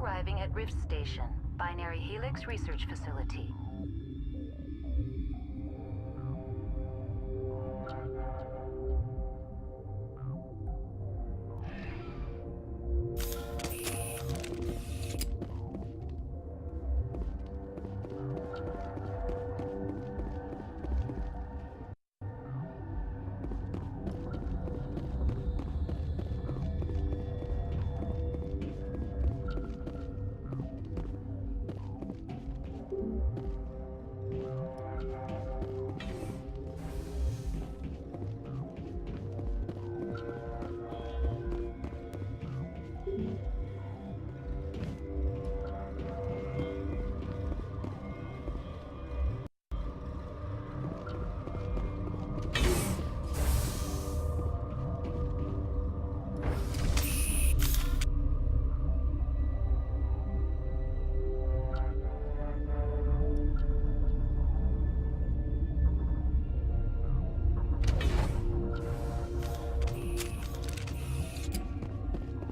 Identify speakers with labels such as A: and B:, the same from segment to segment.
A: arriving at Rift Station, Binary Helix Research Facility.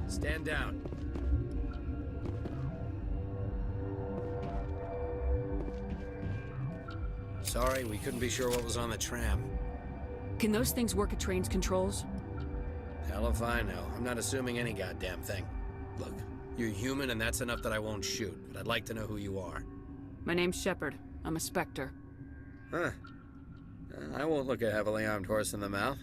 B: Stand down. Sorry, we couldn't be sure what was on the tram.
C: Can those things work at train's controls?
B: Hell if I know. I'm not assuming any goddamn thing. Look, you're human and that's enough that I won't shoot, but I'd like to know who you are.
C: My name's Shepard. I'm a Spectre.
B: Huh. I won't look a heavily armed horse in the mouth.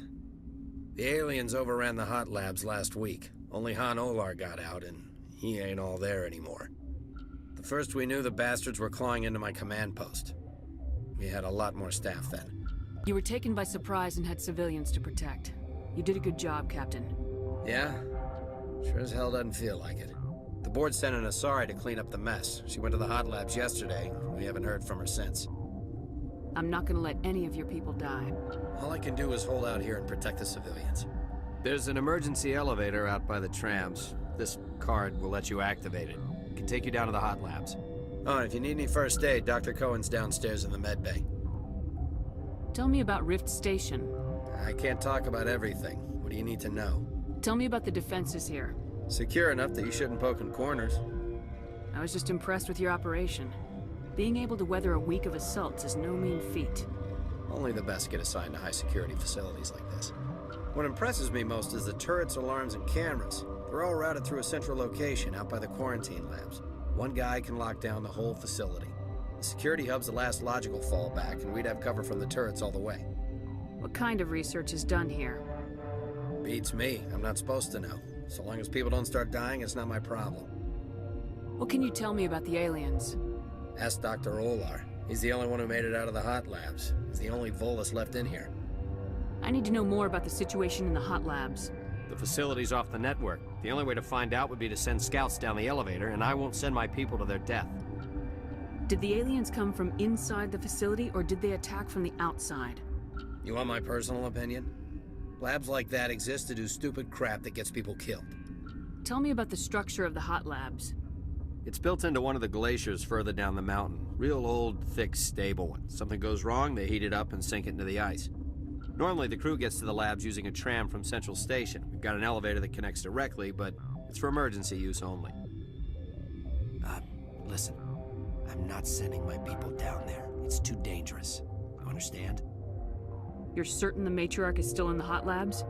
B: The aliens overran the hot labs last week. Only Han Olar got out, and he ain't all there anymore. The first we knew, the bastards were clawing into my command post. We had a lot more staff then.
C: You were taken by surprise and had civilians to protect. You did a good job, Captain.
B: Yeah? Sure as hell doesn't feel like it. The board sent an Asari to clean up the mess. She went to the hot labs yesterday. We haven't heard from her since.
C: I'm not gonna let any of your people die.
B: All I can do is hold out here and protect the civilians. There's an emergency elevator out by the trams. This card will let you activate it. It can take you down to the hot labs. Oh, and if you need any first aid, Dr. Cohen's downstairs in the med bay.
C: Tell me about Rift Station.
B: I can't talk about everything. What do you need to know?
C: Tell me about the defenses here.
B: Secure enough that you shouldn't poke in corners.
C: I was just impressed with your operation. Being able to weather a week of assaults is no mean feat.
B: Only the best get assigned to high-security facilities like this. What impresses me most is the turrets, alarms, and cameras. They're all routed through a central location out by the quarantine labs. One guy can lock down the whole facility. The security hub's the last logical fallback, and we'd have cover from the turrets all the way.
C: What kind of research is done here?
B: Beats me. I'm not supposed to know. So long as people don't start dying, it's not my problem.
C: What can you tell me about the aliens?
B: Ask Dr. Olar. He's the only one who made it out of the hot labs. He's the only Volus left in here.
C: I need to know more about the situation in the hot labs.
D: The facility's off the network. The only way to find out would be to send scouts down the elevator, and I won't send my people to their death.
C: Did the aliens come from inside the facility, or did they attack from the outside?
B: You want my personal opinion? Labs like that exist to do stupid crap that gets people killed.
C: Tell me about the structure of the hot labs.
D: It's built into one of the glaciers further down the mountain. Real old, thick, stable one. Something goes wrong, they heat it up and sink it into the ice. Normally, the crew gets to the labs using a tram from Central Station. We've got an elevator that connects directly, but it's for emergency use only.
B: Listen. I'm not sending my people down there. It's too dangerous. You understand?
C: You're certain the matriarch is still in the hot labs?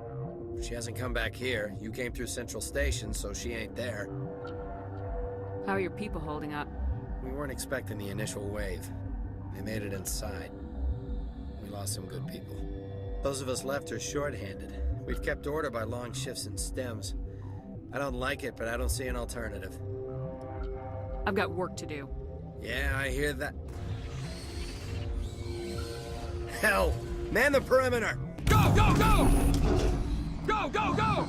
B: She hasn't come back here. You came through Central Station, so she ain't there.
C: How are your people holding up?
B: We weren't expecting the initial wave. They made it inside. We lost some good people. Those of us left are short-handed. We've kept order by long shifts in stems. I don't like it, but I don't see an alternative.
C: I've got work to do.
B: Yeah, I hear that. Hell! Man the perimeter!
E: Go, go, go! Go, go, go!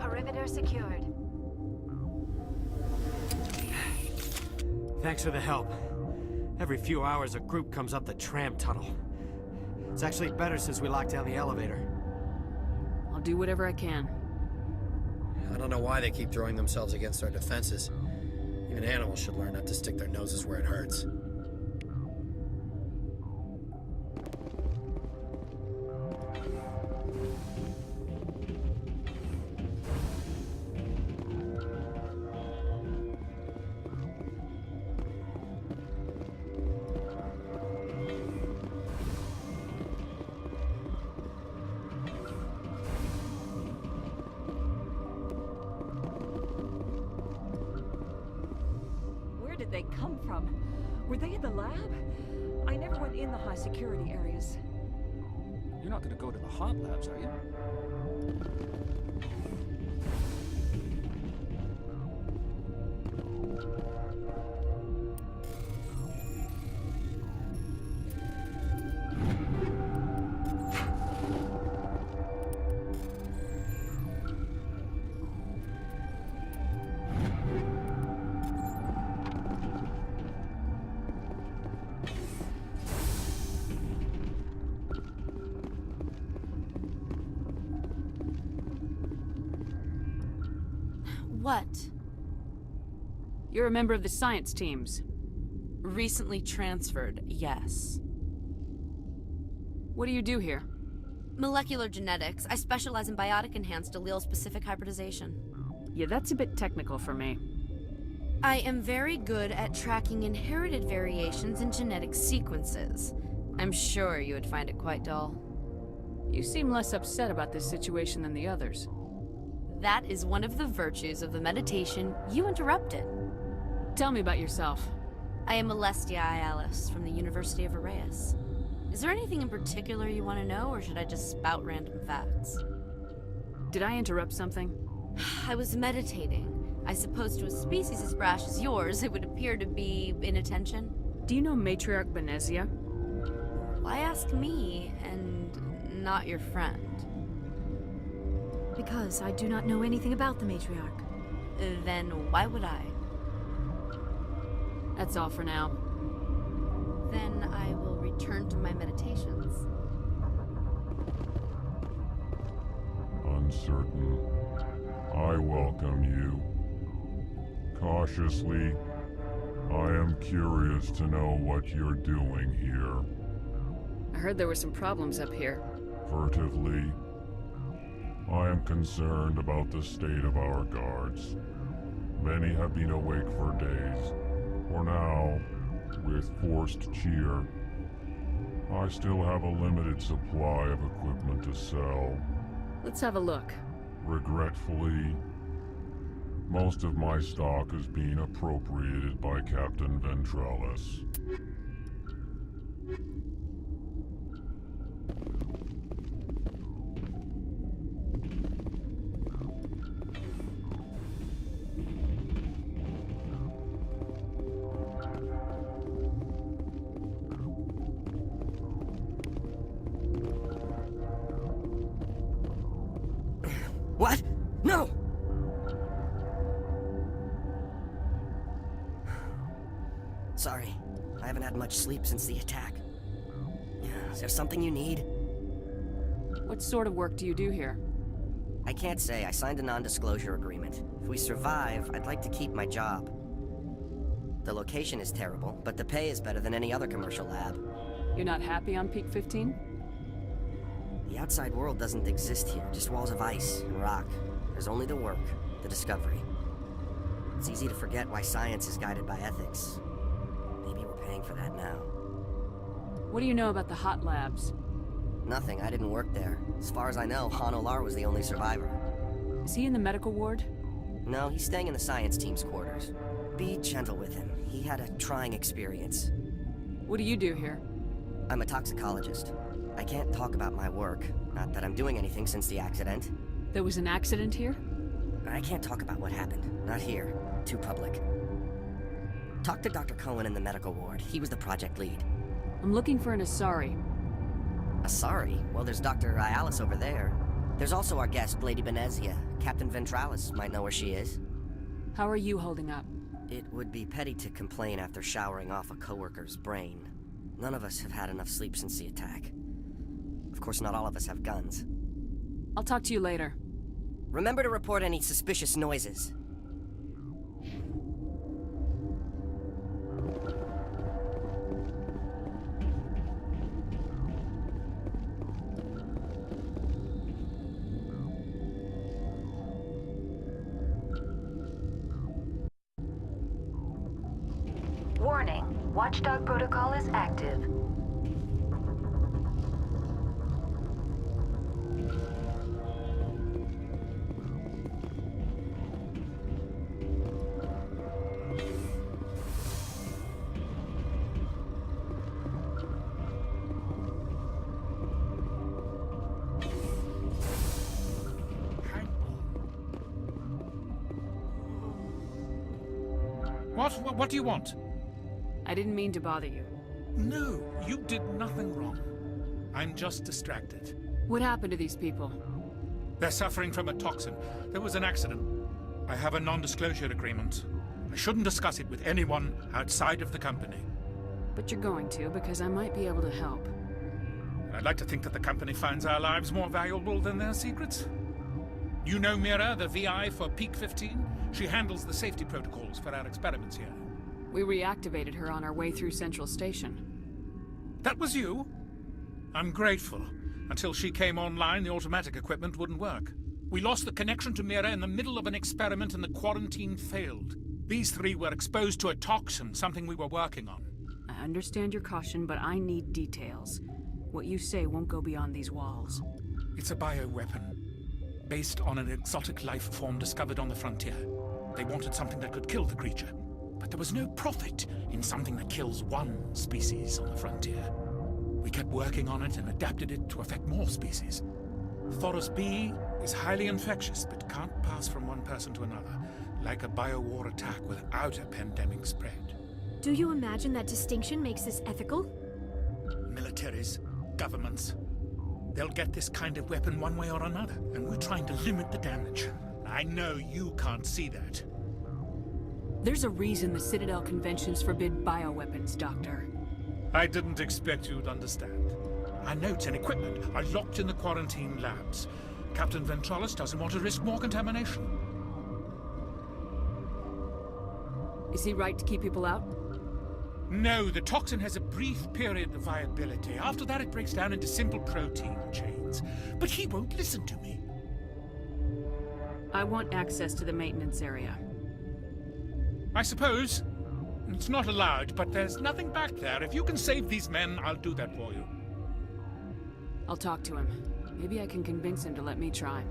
A: Perimeter secured.
D: Thanks for the help. Every few hours, a group comes up the tram tunnel. It's actually better since we locked down the elevator.
C: do whatever I can.
B: I don't know why they keep throwing themselves against our defenses. Even animals should learn not to stick their noses where it hurts.
F: Where did they come from? Were they in the lab? I never went in the high security areas.
E: You're not gonna go to the hot labs, are you?
G: What?
C: You're a member of the science teams.
G: Recently transferred, yes.
C: What do you do here?
G: Molecular genetics. I specialize in biotic-enhanced allele-specific hybridization.
C: Yeah, that's a bit technical for me.
G: I am very good at tracking inherited variations in genetic sequences. I'm sure you would find it quite dull.
C: You seem less upset about this situation than the others.
G: That is one of the virtues of the meditation you interrupted.
C: Tell me about yourself.
G: I am Alestia Iallis from the University of Arrayas. Is there anything in particular you want to know, or should I just spout random facts?
C: Did I interrupt something?
G: I was meditating. I suppose to a species as brash as yours, it would appear to be inattention.
C: Do you know Matriarch Benezia?
G: Why ask me, and not your friend?
H: Because I do not know anything about the matriarch.
G: Then why would I?
C: That's all for now.
G: Then I will return to my meditations.
I: Uncertain. I welcome you. Cautiously, I am curious to know what you're doing here.
C: I heard there were some problems up here.
I: Furtively, I am concerned about the state of our guards. Many have been awake for days. For now, with forced cheer, I still have a limited supply of equipment to sell.
C: Let's have a look.
I: Regretfully, most of my stock is being appropriated by Captain Ventralis.
J: What? No! Sorry, I haven't had much sleep since the attack. Is there something you need?
C: What sort of work do you do here?
J: I can't say. I signed a non-disclosure agreement. If we survive, I'd like to keep my job. The location is terrible, but the pay is better than any other commercial lab.
C: You're not happy on Peak 15?
J: The outside world doesn't exist here, just walls of ice and rock. There's only the work, the discovery. It's easy to forget why science is guided by ethics. Maybe we're paying for that now.
C: What do you know about the hot labs?
J: Nothing, I didn't work there. As far as I know, Han Olar was the only survivor.
C: Is he in the medical ward?
J: No, he's staying in the science team's quarters. Be gentle with him. He had a trying experience.
C: What do you do here?
J: I'm a toxicologist. I can't talk about my work. Not that I'm doing anything since the accident.
C: There was an accident here?
J: I can't talk about what happened. Not here. Too public. Talk to Dr. Cohen in the medical ward. He was the project lead.
C: I'm looking for an Asari.
J: Asari? Well, there's Dr. Iallis over there. There's also our guest, Lady Benezia. Captain Ventralis might know where she is.
C: How are you holding up?
J: It would be petty to complain after showering off a coworker's brain. None of us have had enough sleep since the attack. Of course, not all of us have guns.
C: I'll talk to you later.
J: Remember to report any suspicious noises.
A: Warning. Watchdog protocol is active.
E: What do you want?
C: I didn't mean to bother you.
E: No, you did nothing wrong. I'm just distracted.
C: What happened to these people?
E: They're suffering from a toxin. There was an accident. I have a non-disclosure agreement. I shouldn't discuss it with anyone outside of the company.
C: But you're going to, because I might be able to help.
E: I'd like to think that the company finds our lives more valuable than their secrets. You know Mira, the VI for Peak 15? She handles the safety protocols for our experiments here.
C: We reactivated her on our way through Central Station.
E: That was you? I'm grateful. Until she came online, the automatic equipment wouldn't work. We lost the connection to Mira in the middle of an experiment and the quarantine failed. These three were exposed to a toxin, something we were working on.
C: I understand your caution, but I need details. What you say won't go beyond these walls.
E: It's a bioweapon, based on an exotic life form discovered on the frontier. They wanted something that could kill the creature, but there was no profit in something that kills one species on the frontier. We kept working on it and adapted it to affect more species. Thoros B is highly infectious, but can't pass from one person to another, like a biowar attack without a pandemic spread.
H: Do you imagine that distinction makes this ethical?
E: Militaries, governments, they'll get this kind of weapon one way or another, and we're trying to limit the damage. I know you can't see that.
C: There's a reason the Citadel conventions forbid bioweapons, Doctor.
E: I didn't expect you'd understand. Our notes and equipment are locked in the quarantine labs. Captain Ventralis doesn't want to risk more contamination.
C: Is he right to keep people out?
E: No, the toxin has a brief period of viability. After that, it breaks down into simple protein chains. But he won't listen to me.
C: I want access to the maintenance area.
E: I suppose. It's not allowed, but there's nothing back there. If you can save these men, I'll do that for you.
C: I'll talk to him. Maybe I can convince him to let me try.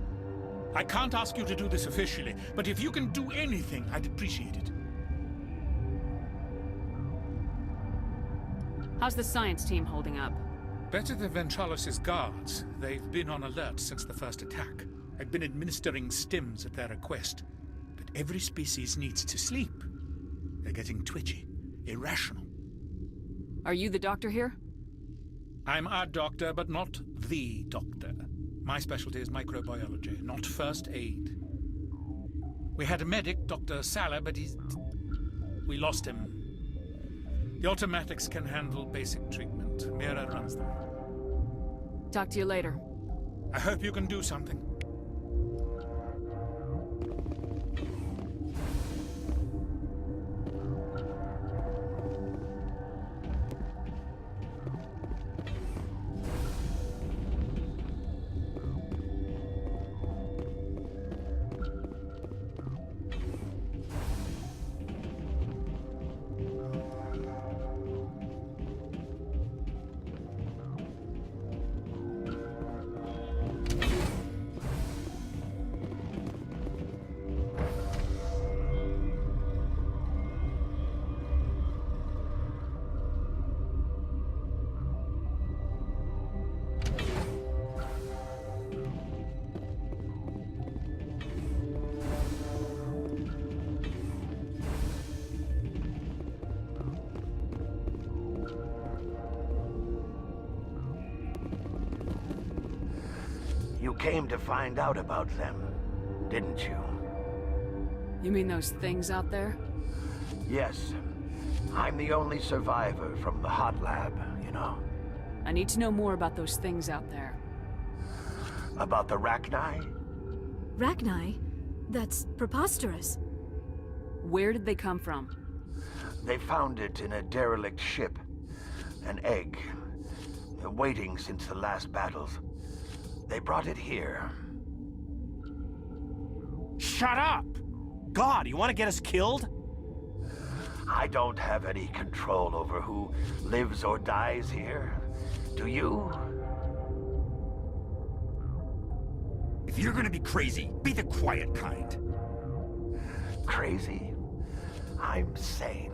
E: I can't ask you to do this officially, but if you can do anything, I'd appreciate it.
C: How's the science team holding up?
E: Better than Ventralis' guards. They've been on alert since the first attack. I've been administering stims at their request. But every species needs to sleep. They're getting twitchy, irrational.
C: Are you the doctor here?
E: I'm a doctor, but not the doctor. My specialty is microbiology, not first aid. We had a medic, Dr. Salah, but we lost him. The automatics can handle basic treatment. Mira runs them.
C: Talk to you later.
E: I hope you can do something.
K: You came to find out about them, didn't you?
C: You mean those things out there?
K: Yes. I'm the only survivor from the hot lab, you know.
C: I need to know more about those things out there.
K: About the Rachni?
H: Rachni? That's preposterous.
C: Where did they come from?
K: They found it in a derelict ship. An egg. Waiting since the last battles. They brought it here.
L: Shut up! God, you want to get us killed?
K: I don't have any control over who lives or dies here. Do you?
E: If you're gonna be crazy, be the quiet kind.
K: Crazy? I'm sane.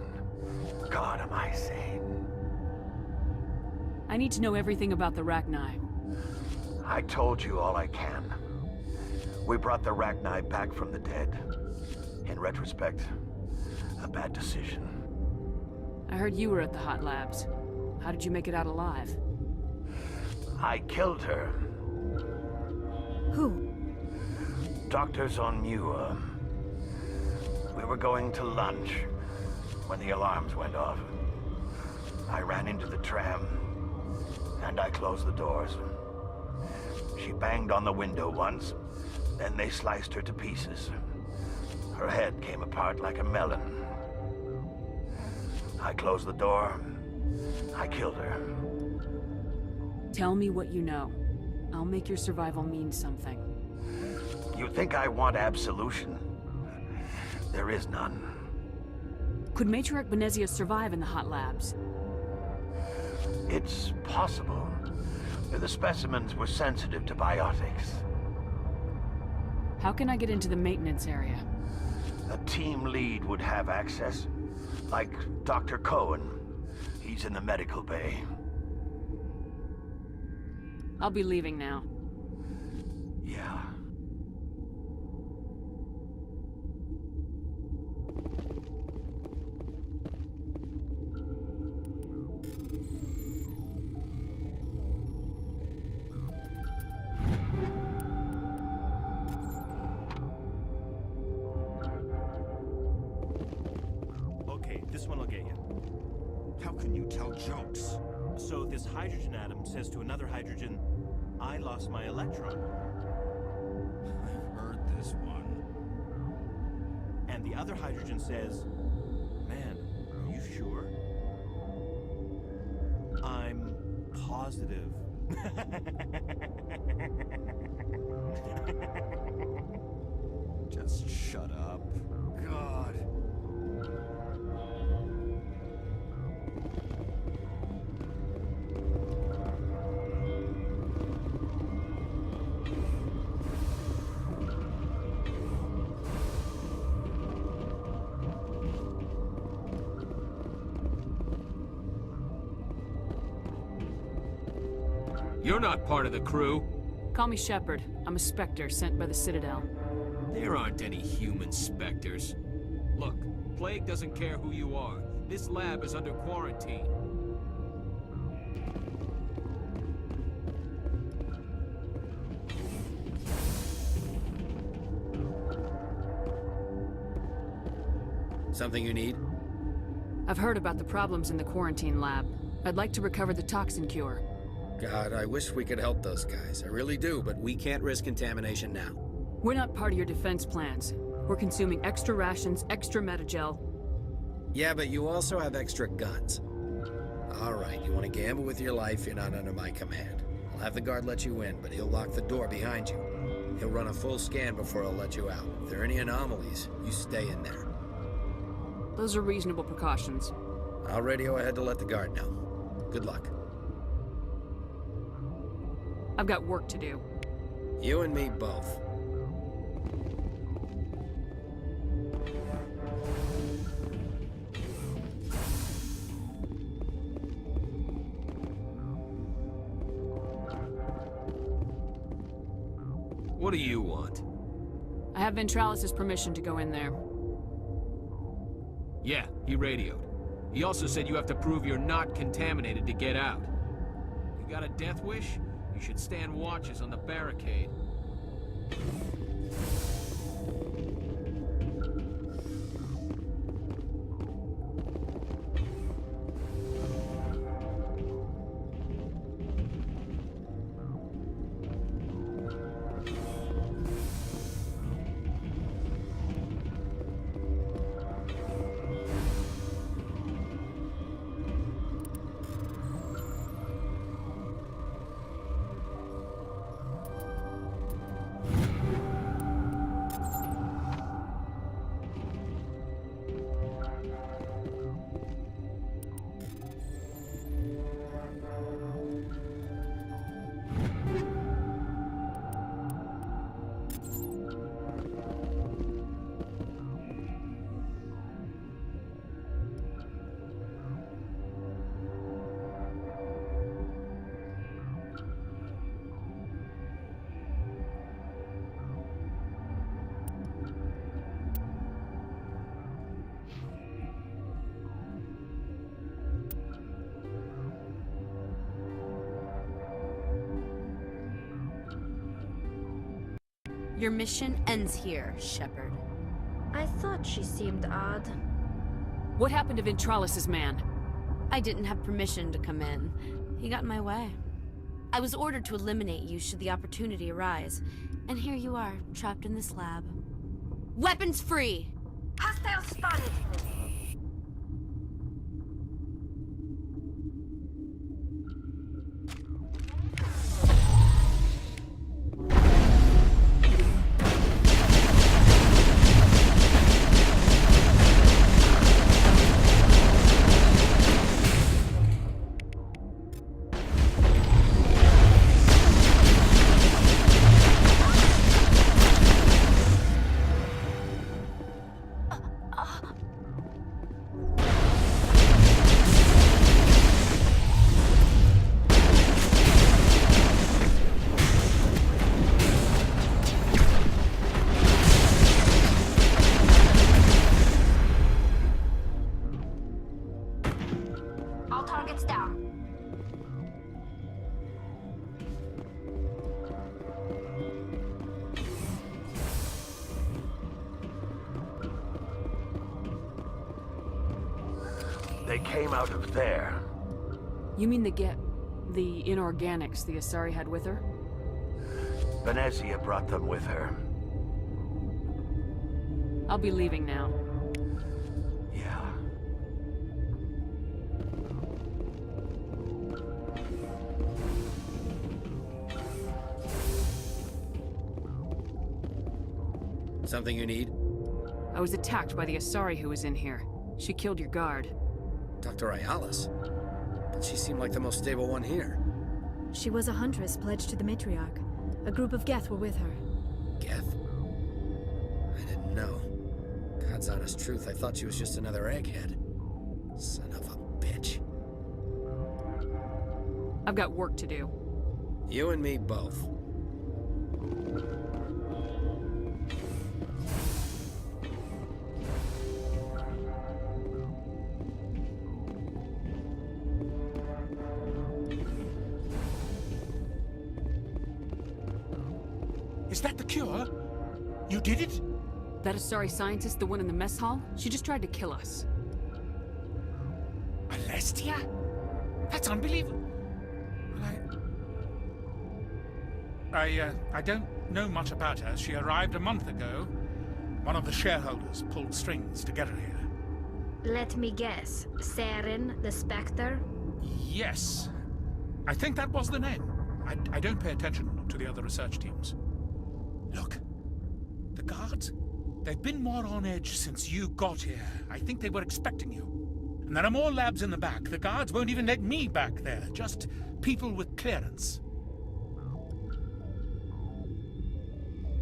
K: God, am I sane?
C: I need to know everything about the Rachni.
K: I told you all I can. We brought the Rachni back from the dead. In retrospect, a bad decision.
C: I heard you were at the hot labs. How did you make it out alive?
K: I killed her.
H: Who?
K: Doctors on Muir. We were going to lunch when the alarms went off. I ran into the tram, and I closed the doors. She banged on the window once, then they sliced her to pieces. Her head came apart like a melon. I closed the door. I killed her.
C: Tell me what you know. I'll make your survival mean something.
K: You think I want absolution? There is none.
C: Could Matriarch Benezia survive in the hot labs?
K: It's possible. The specimens were sensitive to biotics.
C: How can I get into the maintenance area?
K: A team lead would have access. Like Dr. Cohen. He's in the medical bay.
C: I'll be leaving now.
K: Yeah.
L: Okay, this one will get you.
E: How can you tell jokes?
L: So this hydrogen atom says to another hydrogen, I lost my electron.
E: I've heard this one.
L: And the other hydrogen says, man, are you sure? I'm positive.
E: Just shut up. God.
M: You're not part of the crew.
C: Call me Shepard. I'm a Spectre sent by the Citadel.
M: There aren't any human specters. Look, Plague doesn't care who you are. This lab is under quarantine.
B: Something you need?
C: I've heard about the problems in the quarantine lab. I'd like to recover the toxin cure.
B: God, I wish we could help those guys. I really do, but we can't risk contamination now.
C: We're not part of your defense plans. We're consuming extra rations, extra metagel.
B: Yeah, but you also have extra guns. All right, you want to gamble with your life, you're not under my command. I'll have the guard let you in, but he'll lock the door behind you. He'll run a full scan before he'll let you out. If there are any anomalies, you stay in there.
C: Those are reasonable precautions.
B: I'll radio ahead to let the guard know. Good luck.
C: I've got work to do.
B: You and me both.
M: What do you want?
C: I have Ventralis' permission to go in there.
M: Yeah, he radioed. He also said you have to prove you're not contaminated to get out. You got a death wish? You should stand watches on the barricade.
G: Your mission ends here, Shepard.
N: I thought she seemed odd.
C: What happened to Ventralis' man?
G: I didn't have permission to come in. He got in my way. I was ordered to eliminate you should the opportunity arise. And here you are, trapped in this lab. Weapons free!
N: Hostile spotted! All targets down.
K: They came out of there.
C: You mean the inorganics the Asari had with her?
K: Venezia brought them with her.
C: I'll be leaving now.
K: Yeah.
B: Something you need?
C: I was attacked by the Asari who was in here. She killed your guard.
B: Dr. Iallis? But she seemed like the most stable one here.
H: She was a huntress pledged to the matriarch. A group of Geth were with her.
B: Geth? I didn't know. God's honest truth, I thought she was just another egghead. Son of a bitch.
C: I've got work to do.
B: You and me both.
E: Is that the cure? You did it?
C: That Asari scientist, the one in the mess hall? She just tried to kill us.
E: Alestia? That's unbelievable. Well, I don't know much about her. She arrived a month ago. One of the shareholders pulled strings to get her here.
N: Let me guess. Saren, the Spectre?
E: Yes. I think that was the name. I don't pay attention to the other research teams. Look, the guards, they've been more on edge since you got here. I think they were expecting you. And there are more labs in the back. The guards won't even let me back there, just people with clearance.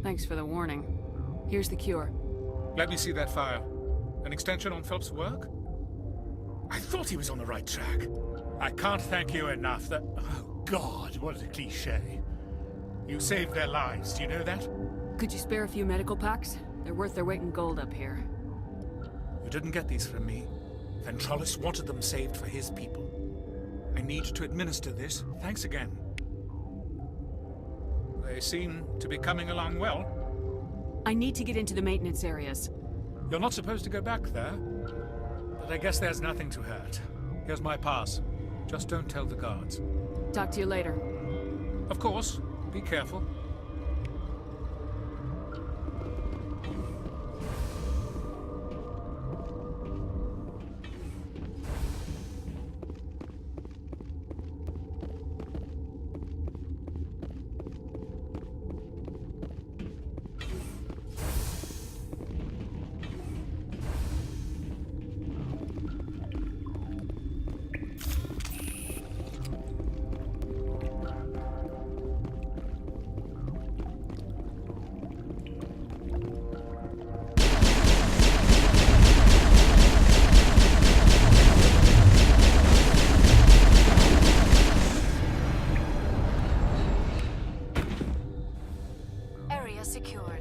C: Thanks for the warning. Here's the cure.
E: Let me see that file. An extension on Phelps' work? I thought he was on the right track. I can't thank you enough that... Oh, God, what a cliché. You saved their lives, do you know that?
C: Could you spare a few medical packs? They're worth their weight in gold up here.
E: You didn't get these from me. Ventralis wanted them saved for his people. I need to administer this. Thanks again. They seem to be coming along well.
C: I need to get into the maintenance areas.
E: You're not supposed to go back there, but I guess there's nothing to hurt. Here's my pass. Just don't tell the guards.
C: Talk to you later.
E: Of course. Be careful.
A: Area secured.